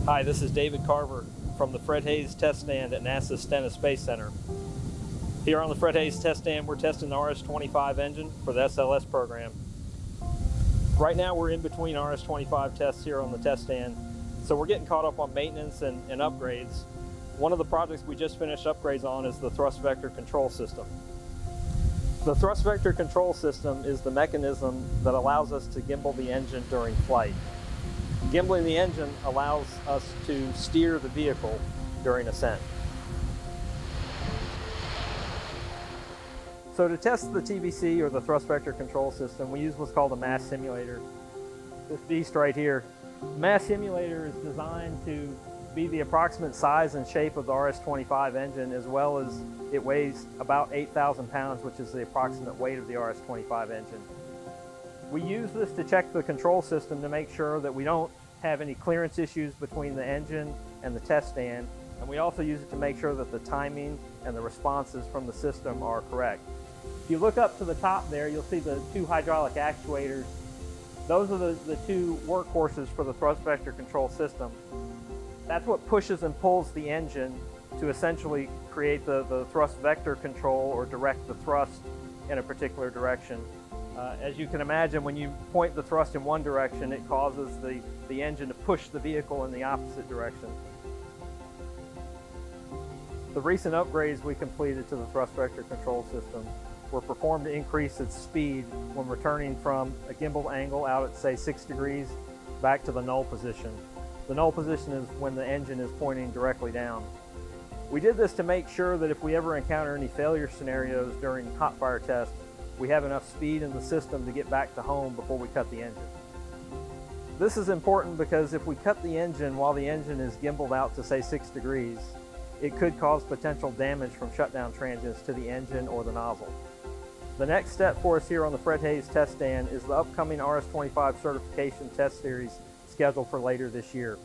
Hi, this is David Carver from the Fred Haise Test Stand at NASA's Stennis Space Center. Here on the Fred Haise Test Stand, we're testing the RS-25 engine for the SLS program. Right now we're in between RS-25 tests here on the test stand, so we're getting caught up on maintenance and upgrades. One of the projects we just finished upgrades on is the thrust vector control system. The thrust vector control system is the mechanism that allows us to gimbal the engine during flight. Gimbaling the engine allows us to steer the vehicle during ascent. So to test the TVC, or the thrust vector control system, we use what's called a mass simulator. This beast right here. The mass simulator is designed to be the approximate size and shape of the RS-25 engine, as well as it weighs about 8,000 pounds, which is the approximate weight of the RS-25 engine. We use this to check the control system to make sure that we don't have any clearance issues between the engine and the test stand, and we also use it to make sure that the timing and the responses from the system are correct. If you look up to the top there, you'll see the two hydraulic actuators. Those are the two workhorses for the thrust vector control system. That's what pushes and pulls the engine to essentially create the thrust vector control, or direct the thrust in a particular direction. As you can imagine, when you point the thrust in one direction, it causes the engine to push the vehicle in the opposite direction. The recent upgrades we completed to the thrust vector control system were performed to increase its speed when returning from a gimbal angle out at, say, 6 degrees back to the null position. The null position is when the engine is pointing directly down. We did this to make sure that if we ever encounter any failure scenarios during hot fire tests, we have enough speed in the system to get back to home before we cut the engine. This is important because if we cut the engine while the engine is gimbaled out to, say, 6 degrees, it could cause potential damage from shutdown transients to the engine or the nozzle. The next step for us here on the Fred Haise Test Stand is the upcoming RS-25 certification test series scheduled for later this year.